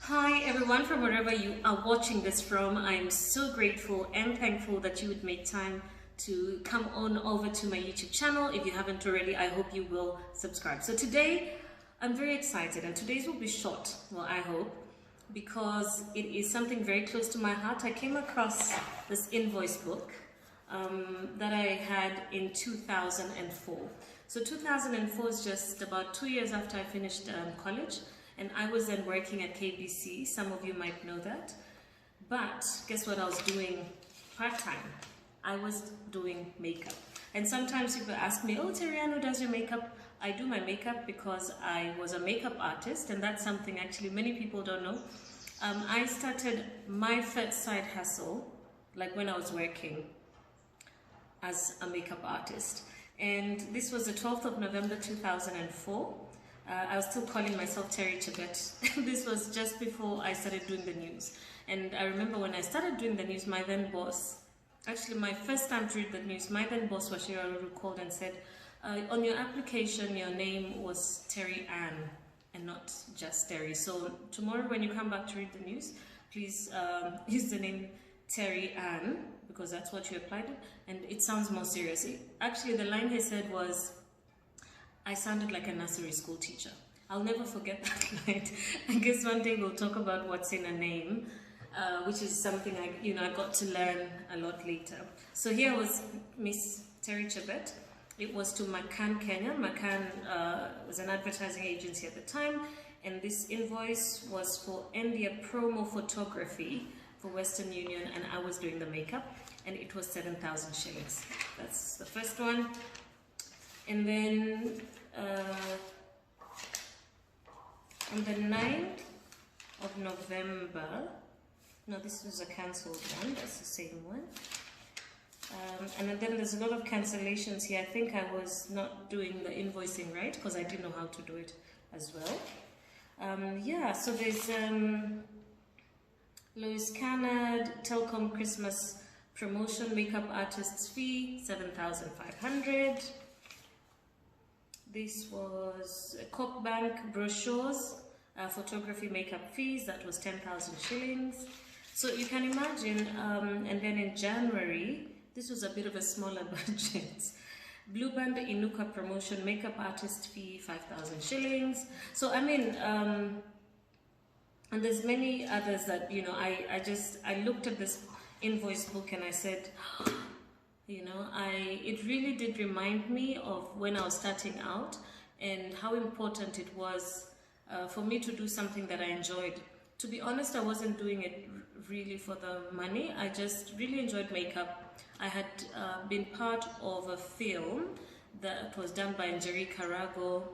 Hi everyone, from wherever you are watching this from. I'm so grateful and thankful that you would make time to come on over to my YouTube channel. If you haven't already, I hope you will subscribe. So today I'm very excited, and today's will be short, well, I hope, because it is something very close to my heart. I came across this invoice book that I had in 2004. So 2004 is just about 2 years after I finished college. And I was then working at KBC. Some of you might know that. But guess what I was doing part-time? I was doing makeup. And sometimes people ask me, oh, Terianne, who does your makeup? I do my makeup because I was a makeup artist, and that's something actually many people don't know. I started my first side hustle, like when I was working as a makeup artist. And this was the 12th of November 2004. I was still calling myself Terry Tibet. This was just before I started doing the news. And I remember when I started doing the news, my then boss, actually my first time to read the news, my then boss, Washira Ruru, called and said, on your application, your name was Terry Ann and not just Terry. So tomorrow when you come back to read the news, please use the name Terry Ann, because that's what you applied, and it sounds more serious. Actually, the line he said was, I sounded like a nursery school teacher. I'll never forget that night. I guess one day we'll talk about what's in a name, which is something I got to learn a lot later. So here was Miss Terry Chebet. It was to McCann, Kenya. McCann was an advertising agency at the time, and this invoice was for India promo photography for Western Union, and I was doing the makeup, and it was 7,000 shillings. That's the first one. And then on the 9th of November, no, this was a cancelled one, that's the same one. And then there's a lot of cancellations here. I think I was not doing the invoicing right because I didn't know how to do it as well. Yeah, so there's Lois Cannard, Telcom Christmas promotion, makeup artist's fee, 7,500. This was Coop Bank brochures, photography makeup fees, that was 10,000 shillings. So you can imagine, and then in January, this was a bit of a smaller budget. Blue Band Inuka promotion, makeup artist fee, 5,000 shillings. So I mean, and there's many others that, I looked at this invoice book and I said, it really did remind me of when I was starting out and how important it was for me to do something that I enjoyed. To be honest, I wasn't doing it really for the money. I just really enjoyed makeup. I had been part of a film that was done by Njeri Karago,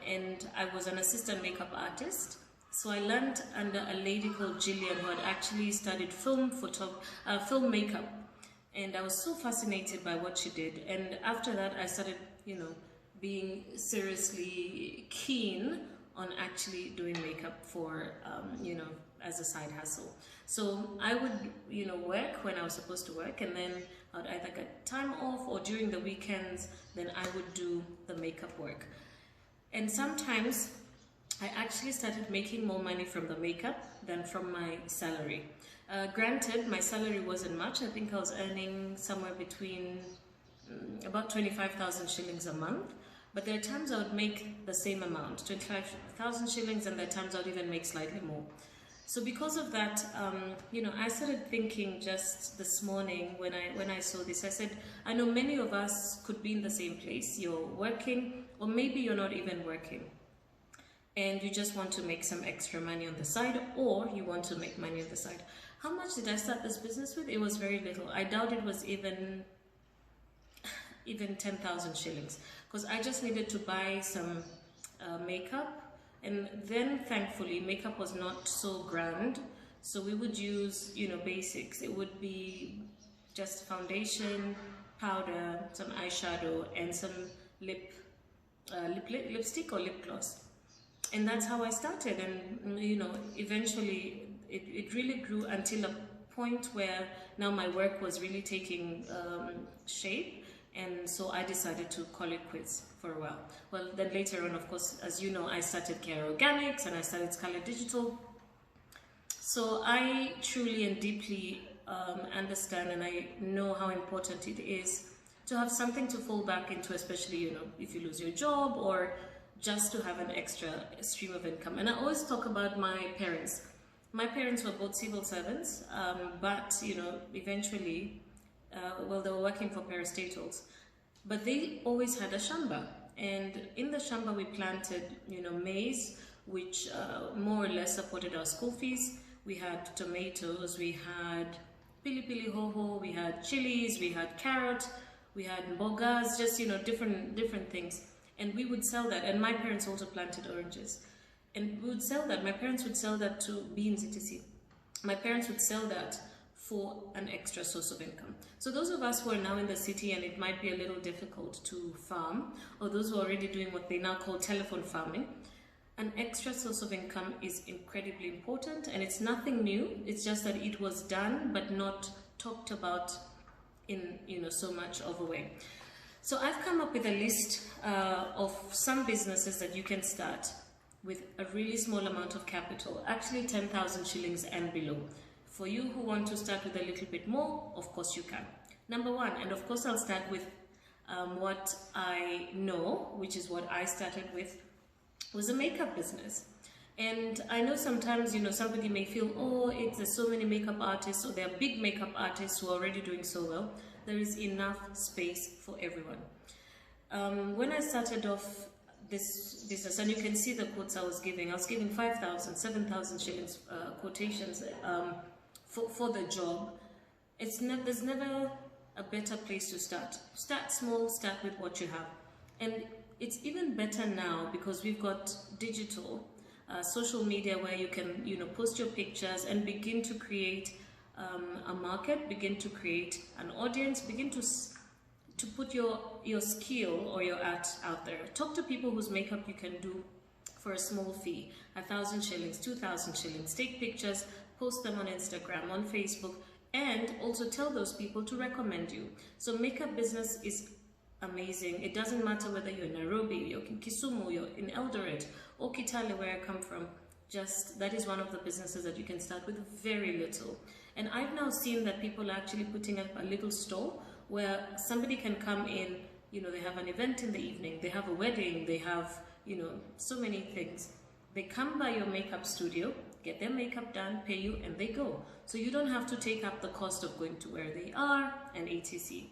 and I was an assistant makeup artist. So I learned under a lady called Gillian who had actually studied film makeup. And I was so fascinated by what she did. And after that, I started, being seriously keen on actually doing makeup for, as a side hustle. So I would, work when I was supposed to work, and then I would either get time off, or during the weekends, then I would do the makeup work. And sometimes I actually started making more money from the makeup than from my salary. Granted, my salary wasn't much. I think I was earning somewhere between about 25,000 shillings a month. But there are times I would make the same amount, 25,000 shillings, and there are times I would even make slightly more. So because of that, I started thinking just this morning when I saw this, I said, I know many of us could be in the same place. You're working, or maybe you're not even working, and you just want to make some extra money on the side, or you want to make money on the side. How much did I start this business with? It was very little. I doubt it was even 10,000 shillings, because I just needed to buy some makeup, and then thankfully makeup was not so grand, so we would use basics. It would be just foundation, powder, some eyeshadow, and some lipstick or lip gloss. And that's how I started, and eventually it really grew until a point where now my work was really taking shape, and so I decided to call it quits for a while. Well, then later on, of course, as you know, I started Care Organics and I started Scarlet Digital, So I truly and deeply understand, and I know how important it is to have something to fall back into, especially, you know, if you lose your job or just to have an extra stream of income. And I always talk about my parents. My parents were both civil servants, but, you know, eventually, well, they were working for parastatals, but they always had a shamba. And in the shamba, we planted, you know, maize, which more or less supported our school fees. We had tomatoes, we had pili pili hoho, we had chilies, we had carrot, we had bogas, just, you know, different things. And we would sell that. And my parents also planted oranges. And we would sell that. My parents would sell that to beans, etc. My parents would sell that for an extra source of income. So those of us who are now in the city and it might be a little difficult to farm, or those who are already doing what they now call telephone farming, an extra source of income is incredibly important, and it's nothing new. It's just that it was done but not talked about in, you know, so much of a way. So I've come up with a list of some businesses that you can start with a really small amount of capital, actually 10,000 shillings and below. For you who want to start with a little bit more, of course you can. Number one, and of course I'll start with what I know, which is what I started with, was a makeup business. And I know sometimes, you know, somebody may feel, oh, there's so many makeup artists, or there are big makeup artists who are already doing so well. There is enough space for everyone. When I started off this business, and you can see the quotes I was giving 5,000, 7,000 shillings quotations for the job. There's never a better place to start. Start small, start with what you have. And it's even better now because we've got digital, social media, where you can, you know, post your pictures and begin to create a market, begin to create an audience, begin to put your skill or your art out there. Talk to people whose makeup you can do for a small fee, 1,000 shillings, 2,000 shillings. Take pictures, post them on Instagram, on Facebook, and also tell those people to recommend you. So makeup business is amazing. It doesn't matter whether you're in Nairobi, you're in Kisumu, you're in Eldoret, or Kitale, where I come from. Just that is one of the businesses that you can start with very little. And I've now seen that people are actually putting up a little stall where somebody can come in, you know, they have an event in the evening, they have a wedding, they have, you know, so many things. They come by your makeup studio, get their makeup done, pay you, and they go. So you don't have to take up the cost of going to where they are and etc.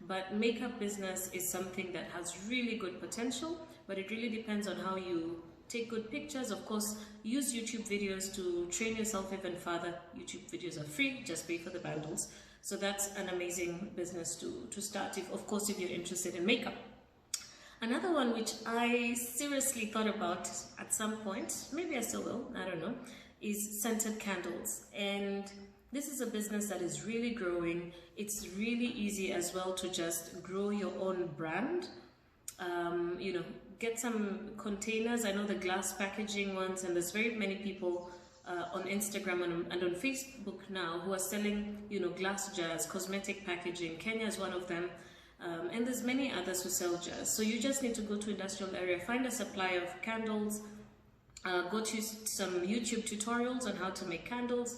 But makeup business is something that has really good potential, but it really depends on how you take good pictures. Of course, use YouTube videos to train yourself even further. YouTube videos are free, just pay for the bundles. So that's an amazing business to start, if you're interested in makeup. Another one which I seriously thought about at some point, maybe I still will, I don't know, is scented candles. And this is a business that is really growing. It's really easy as well to just grow your own brand. You know, get some containers. I know the glass packaging ones, and there's very many people on Instagram and on Facebook now who are selling, you know, glass jars, cosmetic packaging. Kenya is one of them. And there's many others who sell jars. So you just need to go to industrial area, find a supply of candles, go to some YouTube tutorials on how to make candles,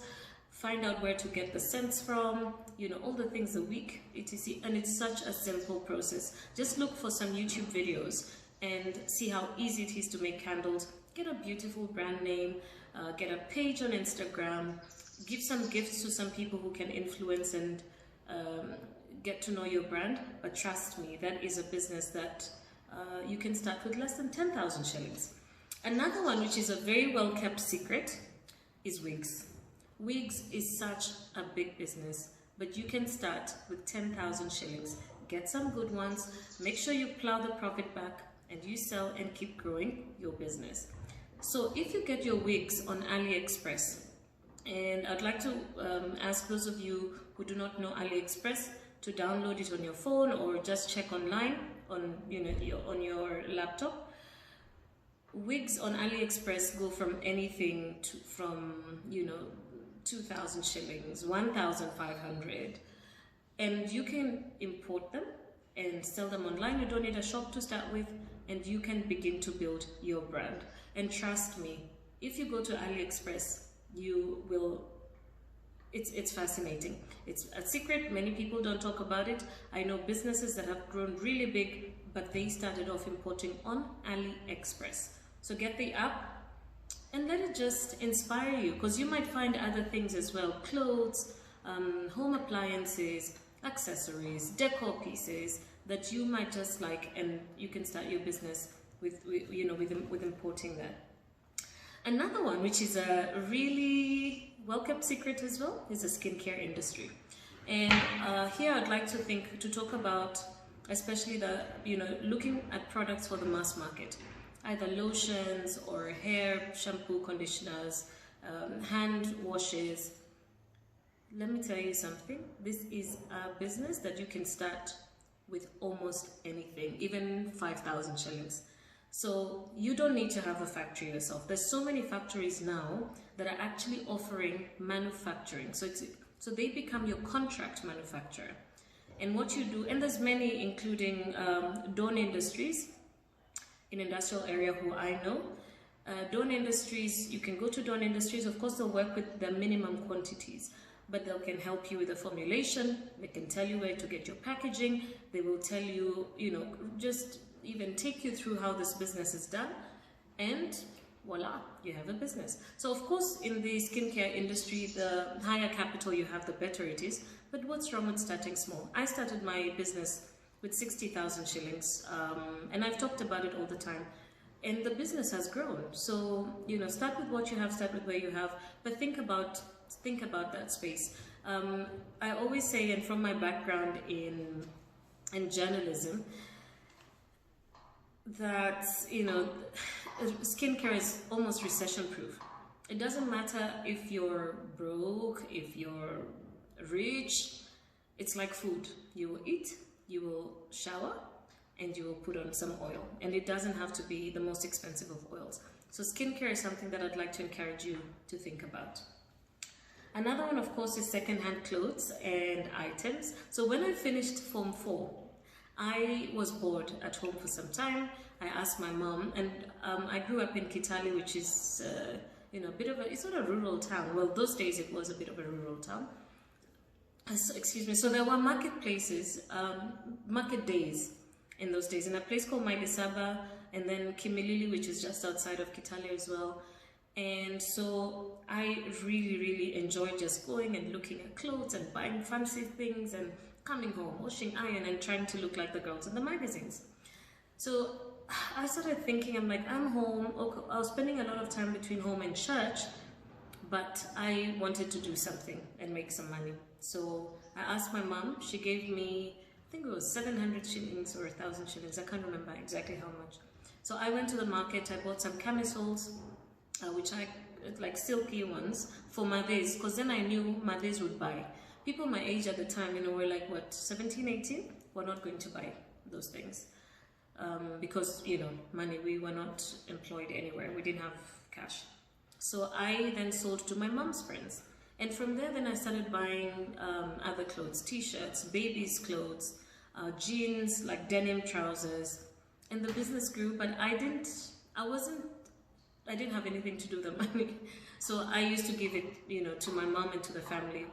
find out where to get the scents from, you know, all the things, the wick, etc. And it's such a simple process. Just look for some YouTube videos and see how easy it is to make candles. Get a beautiful brand name, get a page on Instagram, give some gifts to some people who can influence and get to know your brand. But trust me, that is a business that you can start with less than 10,000 shillings. Another one, which is a very well kept secret, is Wigs. Wigs is such a big business, but you can start with 10,000 shillings. Get some good ones, make sure you plow the profit back, and you sell and keep growing your business. So if you get your wigs on AliExpress, and I'd like to ask those of you who do not know AliExpress to download it on your phone or just check online on, you know, on your laptop. Wigs on AliExpress go from anything from, you know, 2,000 shillings, 1,500, and you can import them and sell them online. You don't need a shop to start with, and you can begin to build your brand. And trust me, if you go to AliExpress, you will it's fascinating. It's a secret. Many people don't talk about it. I know businesses that have grown really big, but they started off importing on AliExpress. So get the app and let it just inspire you, because you might find other things as well: clothes, home appliances, accessories, decor pieces that you might just like, and you can start your business with importing that. Another one, which is a really well-kept secret as well, is the skincare industry. And here I'd like to talk about, especially the, looking at products for the mass market, either lotions or hair, shampoo, conditioners, hand washes. Let me tell you something. This is a business that you can start with almost anything, even 5,000 shillings. So you don't need to have a factory yourself. There's so many factories now that are actually offering manufacturing. So they become your contract manufacturer. And what you do, and there's many, including Dawn Industries, in industrial area who I know. Dawn Industries, you can go to Dawn Industries. Of course, they'll work with the minimum quantities, but they can help you with the formulation. They can tell you where to get your packaging. They will tell you, just even take you through how this business is done, and voila, you have a business. So of course, in the skincare industry, the higher capital you have, the better it is. But what's wrong with starting small? I started my business with 60,000 shillings, and I've talked about it all the time, and the business has grown. So start with what you have, start with where you have, but think about that space. I always say, and from my background in journalism, that skincare is almost recession proof. It doesn't matter if you're broke, if you're rich. It's like food. You will eat, you will shower, and you will put on some oil, and it doesn't have to be the most expensive of oils. So skincare is something that I'd like to encourage you to think about. Another one, of course, is secondhand clothes and items. So when I finished Form 4, I was bored at home for some time. I asked my mom, and I grew up in Kitale, which is a bit of it's not a rural town. Well, those days it was a bit of a rural town. Excuse me. So there were marketplaces, market days in those days, in a place called Mailisaba, and then Kimilili, which is just outside of Kitale as well. And so I really, really enjoyed just going and looking at clothes and buying fancy things and coming home, washing, iron, and trying to look like the girls in the magazines. So I started thinking, I'm like, I'm home. Okay, I was spending a lot of time between home and church, but I wanted to do something and make some money. So I asked my mom. She gave me, I think it was 700 shillings or 1,000 shillings. I can't remember exactly how much. So I went to the market. I bought some camisoles, which I like silky ones for mothers, because then I knew mothers would buy. People my age at the time, were like, what, 17, 18? Were not going to buy those things. Because, money, we were not employed anywhere. We didn't have cash. So I then sold to my mom's friends. And from there, then I started buying other clothes, t-shirts, babies' clothes, jeans, like denim trousers. And the business grew, but I didn't have anything to do with the money. So I used to give it, to my mom and to the family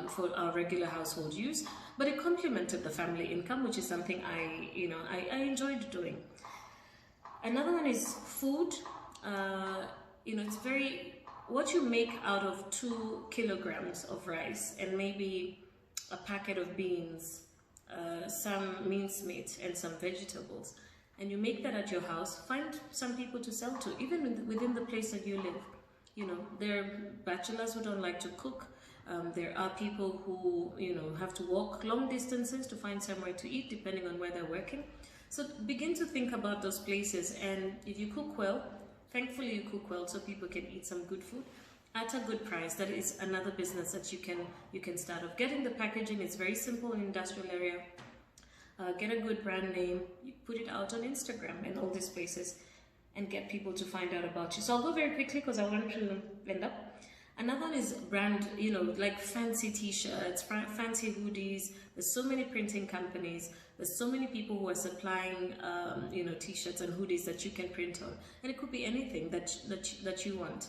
for our regular household use. But it complemented the family income, which is something I enjoyed doing. Another one is food. It's what you make out of 2 kilograms of rice and maybe a packet of beans, some mincemeat and some vegetables, and you make that at your house. Find some people to sell to, even within the place that you live. There are bachelors who don't like to cook. There are people who, have to walk long distances to find somewhere to eat, depending on where they're working. So begin to think about those places, and if you cook well, thankfully you cook well so people can eat some good food at a good price. That is another business that you can start off. Getting the packaging is very simple in industrial area. Get a good brand name, you put it out on Instagram and all these places, and get people to find out about you. So I'll go very quickly because I want to end up. Another one is brand, like fancy t-shirts, fancy hoodies. There's so many printing companies. There's so many people who are supplying, t-shirts and hoodies that you can print on. And it could be anything that you want.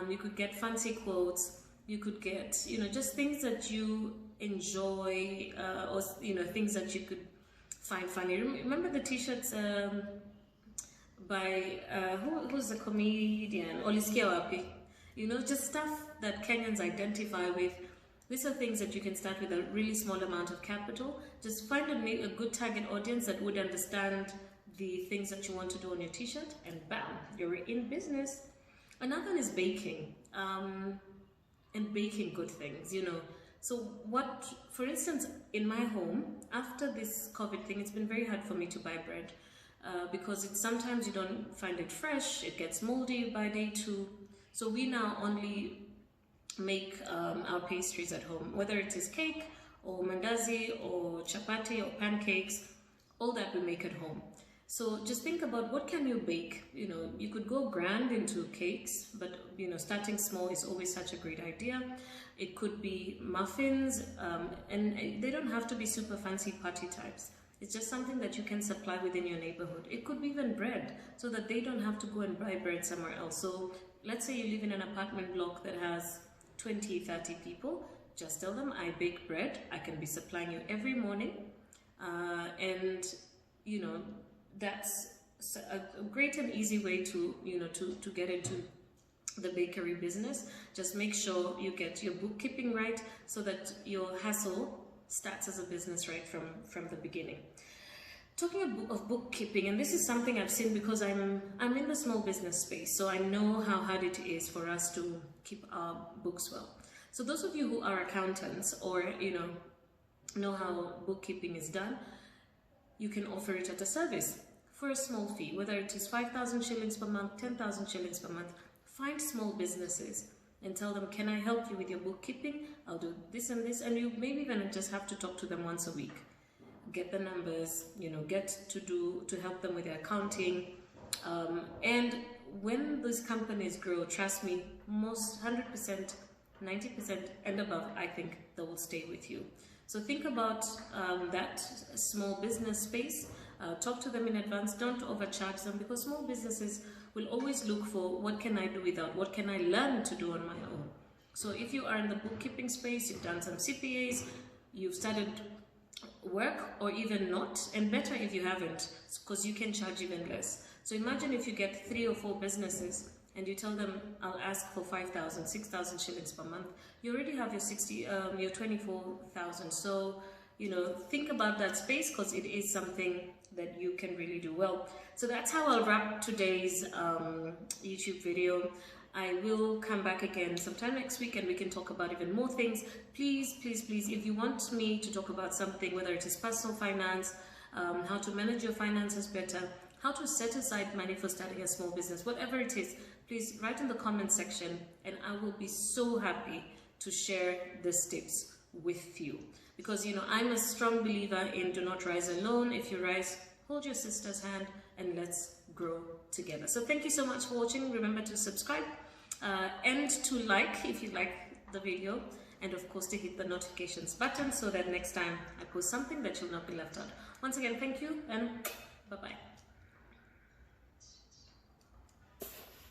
You could get fancy quotes. You could get, you know, just things that you enjoy, or, you know, things that you could find funny. Remember the t-shirts by who's the comedian, Olisikia Wapi? You know, just stuff that Kenyans identify with. These are things that you can start with a really small amount of capital. Just find a good target audience that would understand the things that you want to do on your t-shirt, and bam, you're in business. Another one is baking, and baking good things, you know. So what, for instance, in my home, after this COVID thing, it's been very hard for me to buy bread because sometimes you don't find it fresh, it gets moldy by day 2. So we now only make our pastries at home, whether it is cake or mandazi or chapati or pancakes, all that we make at home. So just think about what can you bake. You know, you could go grand into cakes, but you know, starting small is always such a great idea. It could be muffins, and they don't have to be super fancy party types. It's just something that you can supply within your neighborhood. It could be even bread, so that they don't have to go and buy bread somewhere else. So let's say you live in an apartment block that has 20, 30 people. Just tell them, I bake bread. I can be supplying you every morning, and you know, that's a great and easy way to, you know, to get into the bakery business. Just make sure you get your bookkeeping right, so that your hustle starts as a business right from the beginning. Talking of bookkeeping, and this is something I've seen because I'm in the small business space, so I know how hard it is for us to keep our books well. So those of you who are accountants, or you know how bookkeeping is done, you can offer it at a service for a small fee, whether it is 5,000 shillings per month, 10,000 shillings per month. Find small businesses and tell them, can I help you with your bookkeeping? I'll do this and this, and you maybe even just have to talk to them once a week. Get the numbers, you know, get to help them with their accounting. And when these companies grow, trust me, most 100%, 90% and above, I think they will stay with you. So think about that small business space. Talk to them in advance. Don't overcharge them, because small businesses will always look for, what can I do without? What can I learn to do on my own? So if you are in the bookkeeping space, you've done some CPAs, you've started work, or even not, and better if you haven't, because you can charge even less. So imagine if you get 3 or 4 businesses and you tell them, I'll ask for 5,000, 6,000 shillings per month. You already have your 24,000. So, you know, think about that space, because it is something that you can really do well. So that's how I'll wrap today's YouTube video. I will come back again sometime next week, and we can talk about even more things. Please, please, please, if you want me to talk about something, whether it is personal finance, how to manage your finances better, how to set aside money for starting a small business, whatever it is, please write in the comment section, and I will be so happy to share these tips with you. Because, you know, I'm a strong believer in do not rise alone. If you rise, hold your sister's hand, and let's grow together. So thank you so much for watching. Remember to subscribe and to like if you like the video, and of course to hit the notifications button, so that next time I post something that you'll not be left out. Once again, thank you, and bye-bye.